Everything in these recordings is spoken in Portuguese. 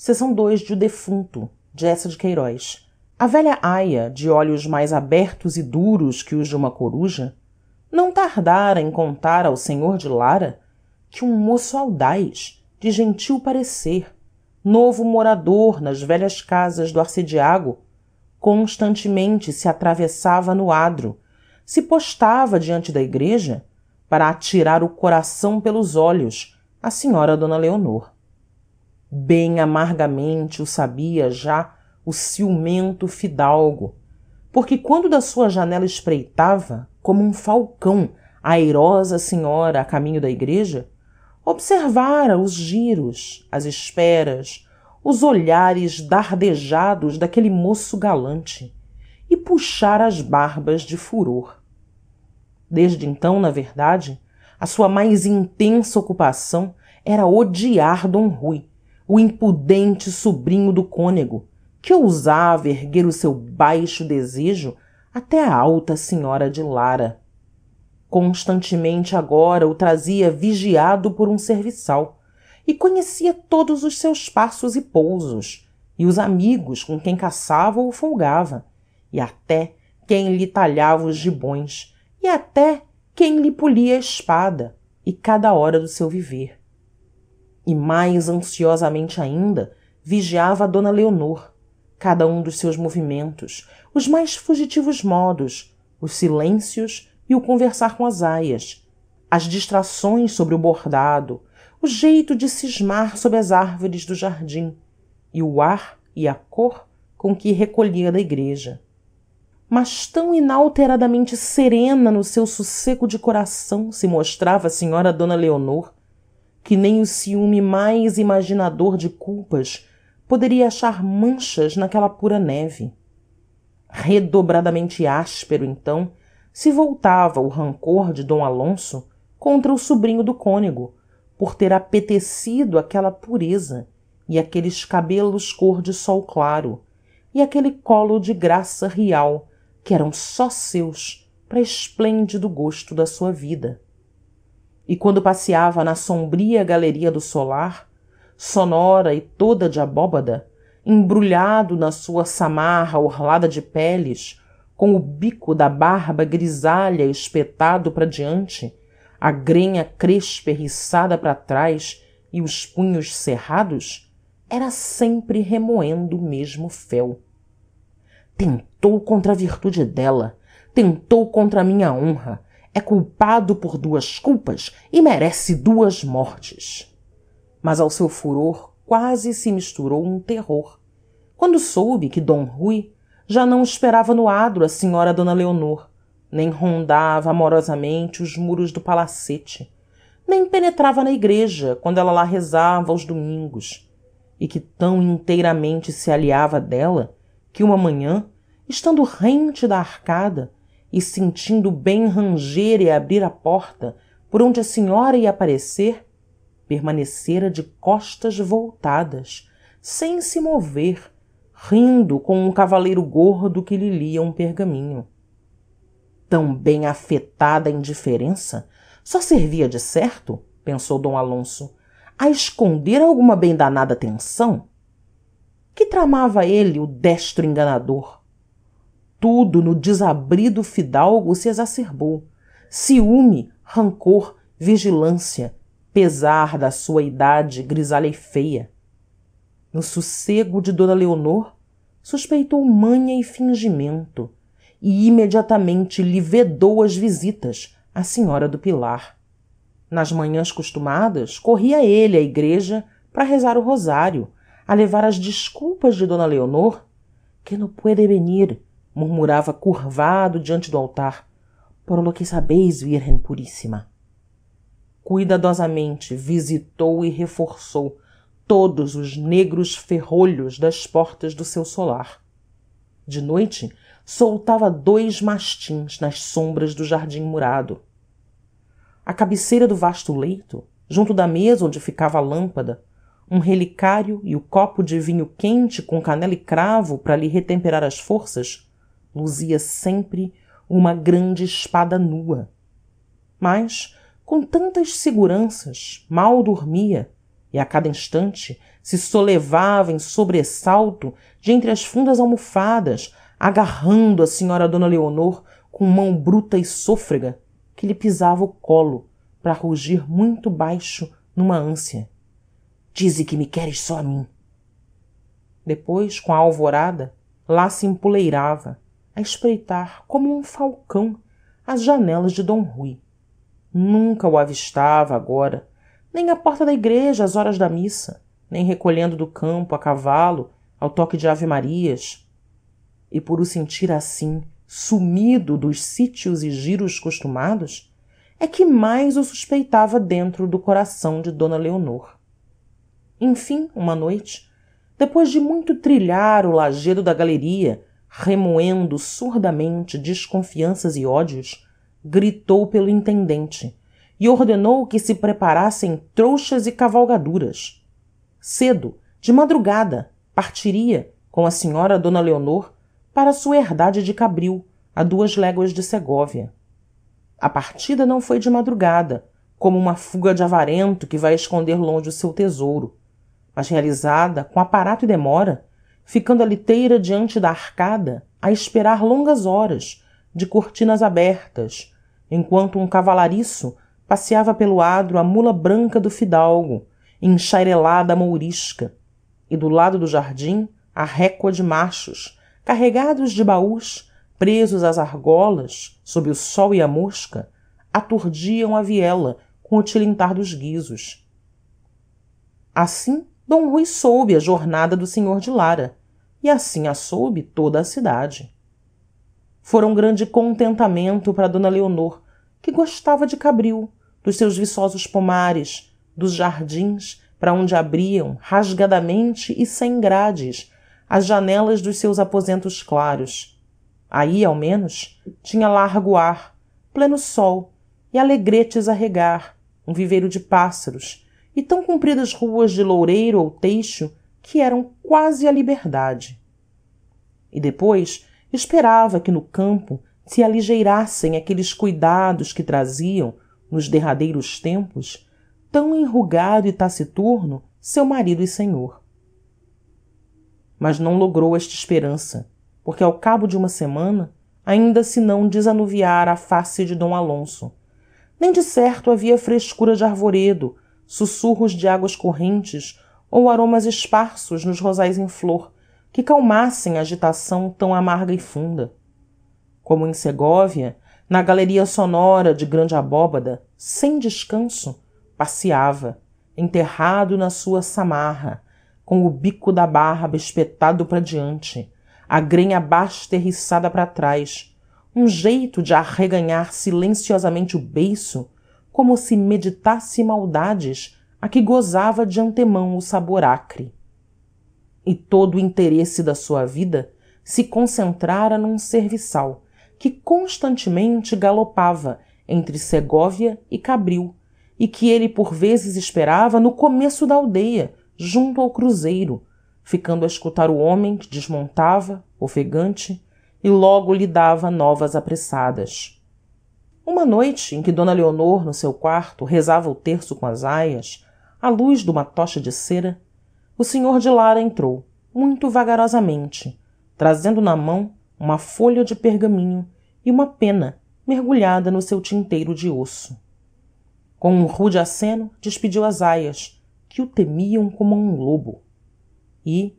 Seção 2 de O Defunto, de Eça de Queiroz. A velha aia, de olhos mais abertos e duros que os de uma coruja, não tardara em contar ao senhor de Lara que um moço audaz, de gentil parecer, novo morador nas velhas casas do Arcediago, constantemente se atravessava no adro, se postava diante da igreja para atirar o coração pelos olhos à senhora dona Leonor. Bem amargamente o sabia já o ciumento fidalgo, porque quando da sua janela espreitava, como um falcão, a airosa senhora a caminho da igreja, observara os giros, as esperas, os olhares dardejados daquele moço galante e puxara as barbas de furor. Desde então, na verdade, a sua mais intensa ocupação era odiar D Rui, o impudente sobrinho do cônego, que ousava erguer o seu baixo desejo até a alta senhora de Lara. Constantemente agora o trazia vigiado por um serviçal, e conhecia todos os seus passos e pousos, e os amigos com quem caçava ou folgava, e até quem lhe talhava os gibões, e até quem lhe polia a espada, e cada hora do seu viver. E mais ansiosamente ainda vigiava a dona Leonor, cada um dos seus movimentos, os mais fugitivos modos, os silêncios e o conversar com as aias, as distrações sobre o bordado, o jeito de cismar sob as árvores do jardim, e o ar e a cor com que recolhia da igreja. Mas tão inalteradamente serena no seu sossego de coração se mostrava a senhora dona Leonor, que nem o ciúme mais imaginador de culpas poderia achar manchas naquela pura neve. Redobradamente áspero, então, se voltava o rancor de D Alonso contra o sobrinho do cônego, por ter apetecido aquela pureza e aqueles cabelos cor de sol claro e aquele colo de graça rial que eram só seus para esplêndido gosto da sua vida. E quando passeava na sombria galeria do solar, sonora e toda de abóbada, embrulhado na sua samarra orlada de peles, com o bico da barba grisalha espetado para diante, a grenha crespa erriçada para trás e os punhos cerrados, era sempre remoendo o mesmo fel. Tentou contra a virtude dela, tentou contra a minha honra, é culpado por 2 culpas e merece 2 mortes. Mas ao seu furor quase se misturou um terror, quando soube que D Rui já não esperava no adro a senhora dona Leonor, nem rondava amorosamente os muros do palacete, nem penetrava na igreja quando ela lá rezava aos domingos, e que tão inteiramente se alheava dela que uma manhã, estando rente da arcada e sentindo bem ranger e abrir a porta por onde a senhora ia aparecer, permanecera de costas voltadas, sem se mover, rindo com um cavaleiro gordo que lhe lia um pergaminho. Tão bem afetada a indiferença, só servia de certo, pensou D Alonso, a esconder alguma bem danada tenção. Que tramava ele, o destro enganador? Tudo no desabrido fidalgo se exacerbou. Ciúme, rancor, vigilância, pesar da sua idade grisalha e feia. No sossego de dona Leonor, suspeitou manha e fingimento, e imediatamente lhe vedou as visitas à senhora do Pilar. Nas manhãs costumadas, corria ele à igreja para rezar o rosário, a levar as desculpas de dona Leonor, que no puede venir, murmurava curvado diante do altar, por lo que sabeis, Virgem Puríssima. Cuidadosamente visitou e reforçou todos os negros ferrolhos das portas do seu solar. De noite, soltava 2 mastins nas sombras do jardim murado. À cabeceira do vasto leito, junto da mesa onde ficava a lâmpada, um relicário e o copo de vinho quente com canela e cravo para lhe retemperar as forças, luzia sempre uma grande espada nua. Mas, com tantas seguranças, mal dormia, e a cada instante se solevava em sobressalto de entre as fundas almofadas, agarrando a senhora Dona Leonor com mão bruta e sôfrega, que lhe pisava o colo para rugir muito baixo numa ânsia: dize que me queres só a mim. Depois, com a alvorada, lá se empoleirava, a espreitar como um falcão as janelas de D Rui. Nunca o avistava agora, nem à porta da igreja às horas da missa, nem recolhendo do campo a cavalo ao toque de ave-marias. E por o sentir assim, sumido dos sítios e giros costumados, é que mais o suspeitava dentro do coração de Dona Leonor. Enfim, uma noite, depois de muito trilhar o lajedo da galeria, remoendo surdamente desconfianças e ódios, gritou pelo intendente e ordenou que se preparassem trouxas e cavalgaduras. Cedo, de madrugada, partiria, com a senhora Dona Leonor, para sua herdade de Cabril, a 2 léguas de Segóvia. A partida não foi de madrugada, como uma fuga de avarento que vai esconder longe o seu tesouro, mas realizada com aparato e demora, ficando a liteira diante da arcada a esperar longas horas, de cortinas abertas, enquanto um cavalariço passeava pelo adro a mula branca do fidalgo, enxairelada mourisca, e do lado do jardim a récua de machos, carregados de baús, presos às argolas, sob o sol e a mosca, aturdiam a viela com o tilintar dos guizos. Assim, D Rui soube a jornada do senhor de Lara, e assim a soube toda a cidade. Fora um grande contentamento para Dona Leonor, que gostava de Cabril, dos seus viçosos pomares, dos jardins para onde abriam, rasgadamente e sem grades, as janelas dos seus aposentos claros. Aí, ao menos, tinha largo ar, pleno sol e alegretes a regar, um viveiro de pássaros, e tão compridas ruas de loureiro ou teixo que eram quase a liberdade. E depois esperava que no campo se aligeirassem aqueles cuidados que traziam, nos derradeiros tempos, tão enrugado e taciturno seu marido e senhor. Mas não logrou esta esperança, porque ao cabo de uma semana ainda se não desanuviara a face de D Alonso, nem de certo havia frescura de arvoredo, sussurros de águas correntes ou aromas esparsos nos rosais em flor que calmassem a agitação tão amarga e funda. Como em Segóvia, na galeria sonora de grande abóbada, sem descanso, passeava, enterrado na sua samarra, com o bico da barba espetado para diante, a grenha basta erriçada para trás, um jeito de arreganhar silenciosamente o beiço, como se meditasse maldades a que gozava de antemão o sabor acre. E todo o interesse da sua vida se concentrara num serviçal que constantemente galopava entre Segóvia e Cabril, e que ele por vezes esperava no começo da aldeia, junto ao cruzeiro, ficando a escutar o homem que desmontava, ofegante, e logo lhe dava novas apressadas. Uma noite em que Dona Leonor, no seu quarto, rezava o terço com as aias, à luz de uma tocha de cera, o senhor de Lara entrou, muito vagarosamente, trazendo na mão uma folha de pergaminho e uma pena mergulhada no seu tinteiro de osso. Com um rude aceno, despediu as aias, que o temiam como um lobo. E,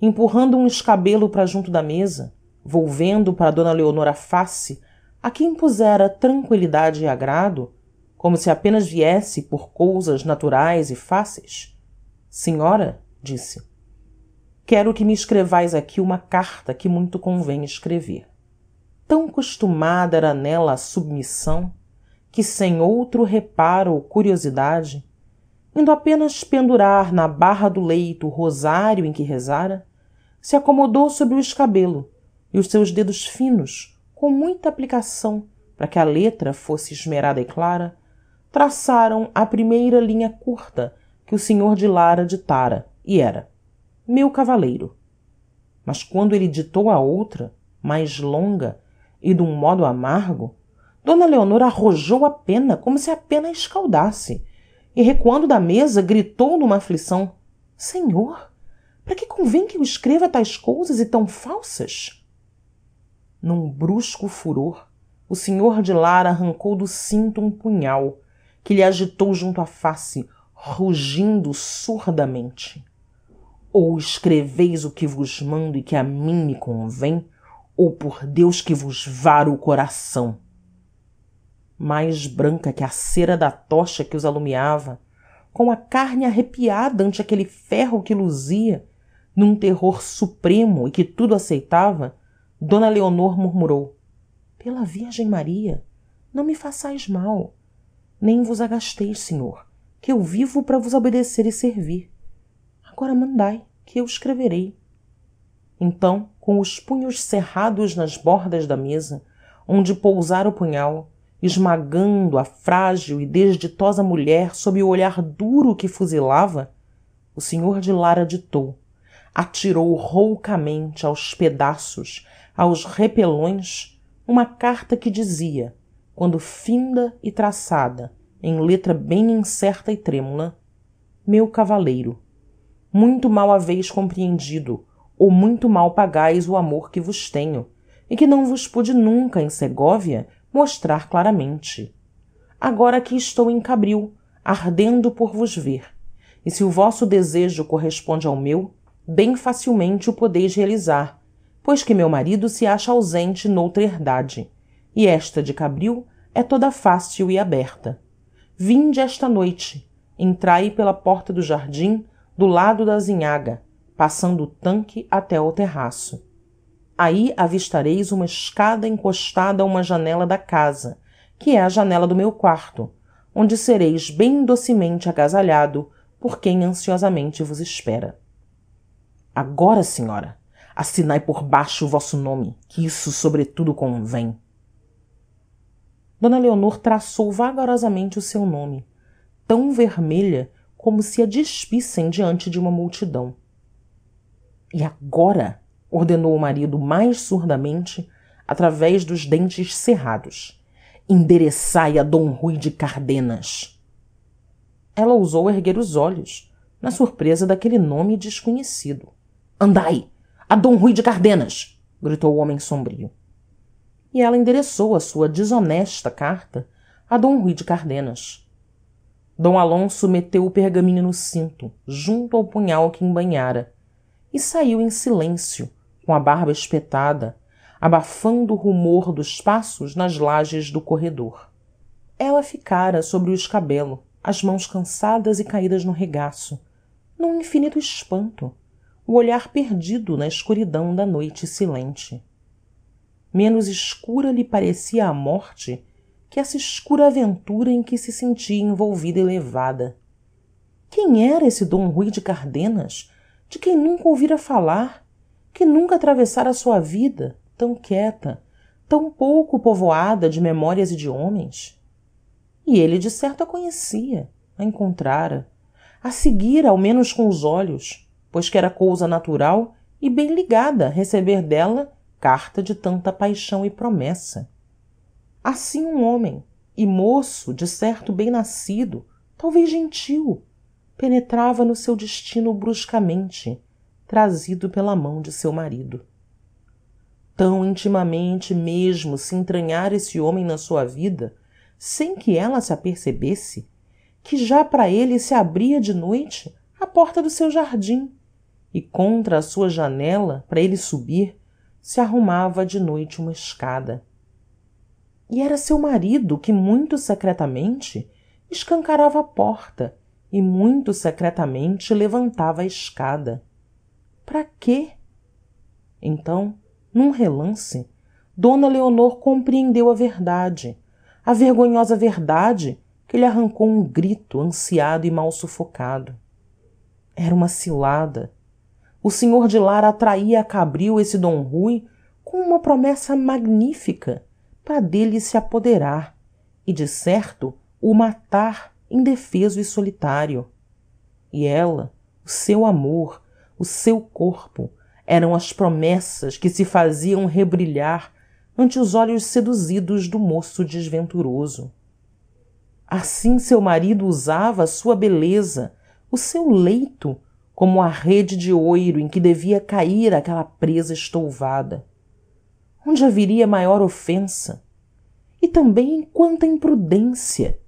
empurrando um escabelo para junto da mesa, volvendo para Dona Leonor a face, a que impusera tranqüilidade e agrado, como se apenas viesse por cousas naturais e fáceis: senhora, disse, quero que me escrevais aqui uma carta que muito convém escrever. Tão costumada era nela a submissão, que sem outro reparo ou curiosidade, indo apenas pendurar na barra do leito o rosário em que rezara, se acomodou sobre o escabelo, e os seus dedos finos, com muita aplicação para que a letra fosse esmerada e clara, traçaram a primeira linha curta que o senhor de Lara ditara, e era: meu cavaleiro. Mas quando ele ditou a outra, mais longa e de um modo amargo, Dona Leonor arrojou a pena como se a pena escaldasse, e recuando da mesa gritou numa aflição: Senhor, para que convém que eu escreva tais coisas e tão falsas? Num brusco furor, o senhor de Lara arrancou do cinto um punhal, que lhe agitou junto à face, rugindo surdamente. Ou escreveis o que vos mando e que a mim me convém, ou por Deus que vos varo o coração. Mais branca que a cera da tocha que os alumiava, com a carne arrepiada ante aquele ferro que luzia, num terror supremo e que tudo aceitava, d Leonor murmurou: pela Virgem Maria, não me façais mal, nem vos agasteis, senhor, que eu vivo para vos obedecer e servir. Agora mandai, que eu escreverei. Então, com os punhos cerrados nas bordas da mesa, onde pousara o punhal, esmagando a frágil e desditosa mulher sob o olhar duro que fuzilava, o senhor de Lara ditou, atirou roucamente aos pedaços, aos repelões, uma carta que dizia, quando finda e traçada, em letra bem incerta e trêmula: meu cavaleiro, muito mal haveis compreendido, ou muito mal pagais o amor que vos tenho, e que não vos pude nunca, em Segóvia, mostrar claramente. Agora aqui estou em Cabril, ardendo por vos ver, e se o vosso desejo corresponde ao meu, bem facilmente o podeis realizar, pois que meu marido se acha ausente noutra herdade, e esta de Cabril é toda fácil e aberta. Vinde esta noite, entrai pela porta do jardim, do lado da azinhaga, passando o tanque até ao terraço. Aí avistareis uma escada encostada a uma janela da casa, que é a janela do meu quarto, onde sereis bem docemente agasalhado por quem ansiosamente vos espera. Agora, senhora, assinai por baixo o vosso nome, que isso sobretudo convém. d Leonor traçou vagarosamente o seu nome, tão vermelha como se a despissem diante de uma multidão. E agora, ordenou o marido mais surdamente, através dos dentes cerrados, endereçai a d Rui de Cardenas. Ela ousou erguer os olhos, na surpresa daquele nome desconhecido. Andai, a d Rui de Cardenas! Gritou o homem sombrio. E ela endereçou a sua desonesta carta a d Rui de Cardenas. D Alonso meteu o pergaminho no cinto, junto ao punhal que embainhara, e saiu em silêncio, com a barba espetada, abafando o rumor dos passos nas lajes do corredor. Ela ficara sobre o escabelo, as mãos cansadas e caídas no regaço, num infinito espanto, o olhar perdido na escuridão da noite silente. Menos escura lhe parecia a morte que essa escura aventura em que se sentia envolvida e levada. Quem era esse d Rui de Cardenas, de quem nunca ouvira falar, que nunca atravessara a sua vida, tão quieta, tão pouco povoada de memórias e de homens? E ele de certo a conhecia, a encontrara, a seguira ao menos com os olhos, pois que era cousa natural e bem ligada receber dela carta de tanta paixão e promessa. Assim um homem, e moço, de certo bem nascido, talvez gentil, penetrava no seu destino bruscamente, trazido pela mão de seu marido. Tão intimamente mesmo se entranhara esse homem na sua vida, sem que ela se apercebesse, que já para ele se abria de noite a porta do seu jardim, e contra a sua janela, para ele subir, se arrumava de noite uma escada. E era seu marido que muito secretamente escancarava a porta e muito secretamente levantava a escada. Para quê? Então, num relance, d Leonor compreendeu a vergonhosa verdade que lhe arrancou um grito ansiado e mal sufocado. Era uma cilada. O senhor de Lara atraía a Cabril esse d Rui com uma promessa magnífica para dele se apoderar e, de certo, o matar indefeso e solitário. E ela, o seu amor, o seu corpo, eram as promessas que se faziam rebrilhar ante os olhos seduzidos do moço desventuroso. Assim seu marido usava a sua beleza, o seu leito, como a rede de oiro em que devia cair aquela presa estouvada. Onde haveria maior ofensa? E também quanta imprudência!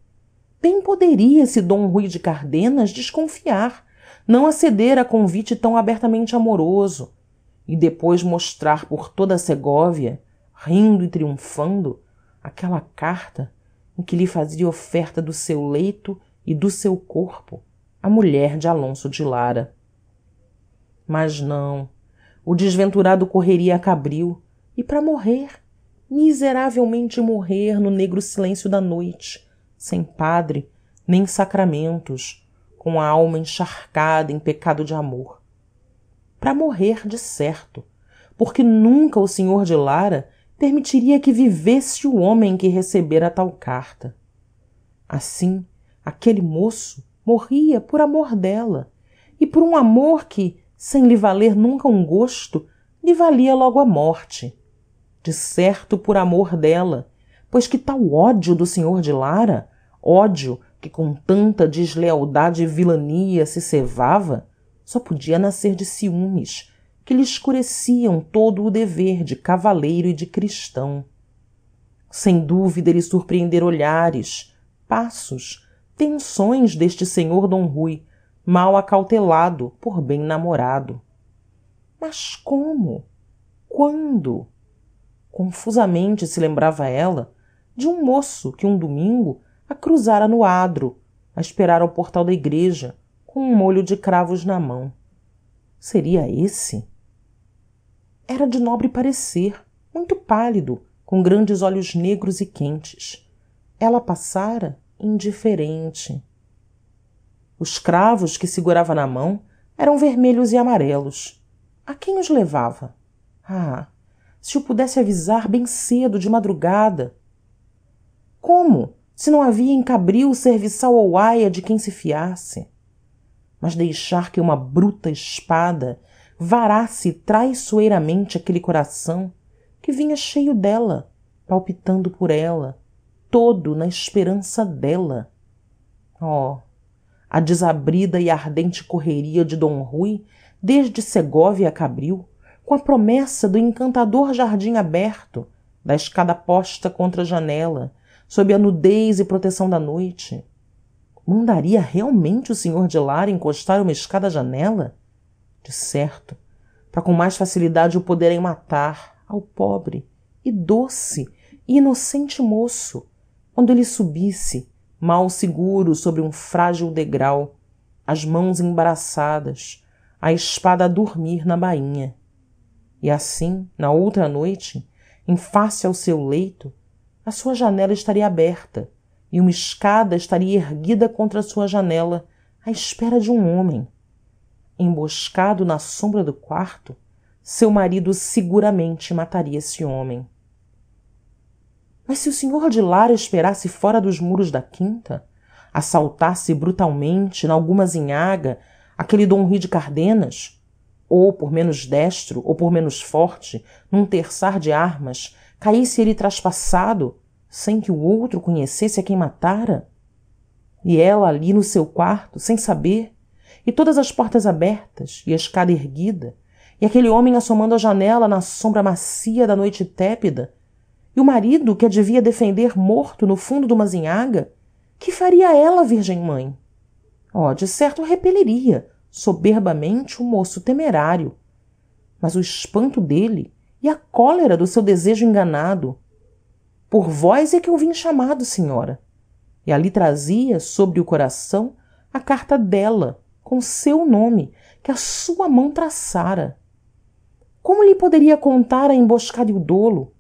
Bem poderia esse D. Rui de Cardenas desconfiar, não aceder a convite tão abertamente amoroso, e depois mostrar por toda a Segóvia, rindo e triunfando, aquela carta em que lhe fazia oferta do seu leito e do seu corpo a mulher de Alonso de Lara. Mas não, o desventurado correria a Cabril, e para morrer, miseravelmente morrer no negro silêncio da noite, sem padre, nem sacramentos, com a alma encharcada em pecado de amor. Para morrer, de certo, porque nunca o senhor de Lara permitiria que vivesse o homem que recebera tal carta. Assim, aquele moço morria por amor dela, e por um amor que, sem lhe valer nunca um gosto, lhe valia logo a morte. De certo por amor dela, pois que tal ódio do senhor de Lara, ódio que com tanta deslealdade e vilania se cevava, só podia nascer de ciúmes, que lhe escureciam todo o dever de cavaleiro e de cristão. Sem dúvida ele surpreendera olhares, passos, tenções deste senhor D. Rui, mal acautelado por bem namorado. Mas como? Quando? Confusamente se lembrava ela de um moço que um domingo a cruzara no adro, a esperar ao portal da igreja, com um molho de cravos na mão. Seria esse? Era de nobre parecer, muito pálido, com grandes olhos negros e quentes. Ela passara indiferente. Os cravos que segurava na mão eram vermelhos e amarelos. A quem os levava? Ah, se o pudesse avisar bem cedo, de madrugada! Como, se não havia em Cabril serviçal ou aia de quem se fiasse? Mas deixar que uma bruta espada varasse traiçoeiramente aquele coração que vinha cheio dela, palpitando por ela, todo na esperança dela. Oh, a desabrida e ardente correria de D. Rui desde Segóvia a Cabril, com a promessa do encantador jardim aberto, da escada posta contra a janela, sob a nudez e proteção da noite. Mandaria realmente o senhor de Lara encostar uma escada à janela? De certo, para com mais facilidade o poderem matar, ao pobre e doce e inocente moço, quando ele subisse, mal seguro sobre um frágil degrau, as mãos embaraçadas, a espada a dormir na bainha. E assim, na outra noite, em face ao seu leito, a sua janela estaria aberta e uma escada estaria erguida contra a sua janela, à espera de um homem. Emboscado na sombra do quarto, seu marido seguramente mataria esse homem. Mas se o senhor de Lara esperasse fora dos muros da quinta, assaltasse brutalmente, nalguma azinhaga, aquele D. Rui de Cardenas, ou por menos destro, ou por menos forte, num terçar de armas, caísse ele traspassado, sem que o outro conhecesse a quem matara? E ela ali no seu quarto, sem saber, e todas as portas abertas, e a escada erguida, e aquele homem assomando à janela na sombra macia da noite tépida, e o marido que a devia defender morto no fundo de uma azinhaga, que faria ela, Virgem Mãe? Oh, de certo repeliria, soberbamente, o moço temerário. Mas o espanto dele e a cólera do seu desejo enganado. Por vós é que eu vim chamado, senhora. E ali trazia, sobre o coração, a carta dela, com seu nome, que a sua mão traçara. Como lhe poderia contar a emboscada e o dolo?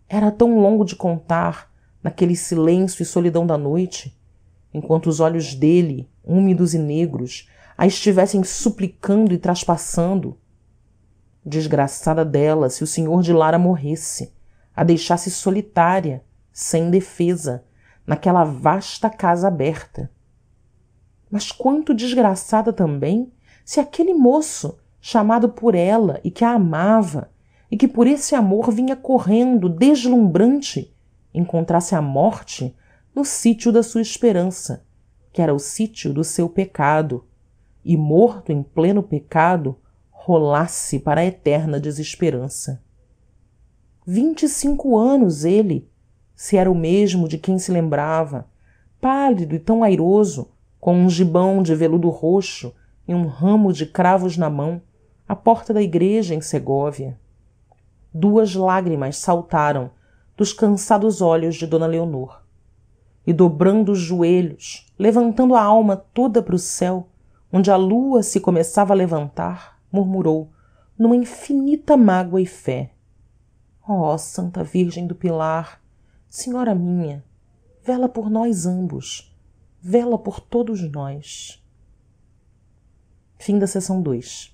Era tão longo de contar, naquele silêncio e solidão da noite, enquanto os olhos dele, úmidos e negros, a estivessem suplicando e traspassando. Desgraçada dela se o senhor de Lara morresse, a deixasse solitária, sem defesa, naquela vasta casa aberta. Mas quanto desgraçada também se aquele moço, chamado por ela e que a amava, e que por esse amor vinha correndo deslumbrante, encontrasse a morte no sítio da sua esperança, que era o sítio do seu pecado, e, morto em pleno pecado, rolasse para a eterna desesperança. 25 anos ele, se era o mesmo de quem se lembrava, pálido e tão airoso, com um gibão de veludo roxo e um ramo de cravos na mão, à porta da igreja em Segóvia. 2 lágrimas saltaram dos cansados olhos de d leonor, e, dobrando os joelhos, levantando a alma toda para o céu, onde a lua se começava a levantar, murmurou, numa infinita mágoa e fé: ó Santa Virgem do Pilar, senhora minha, vela por nós ambos, vela por todos nós. Fim da seção 2.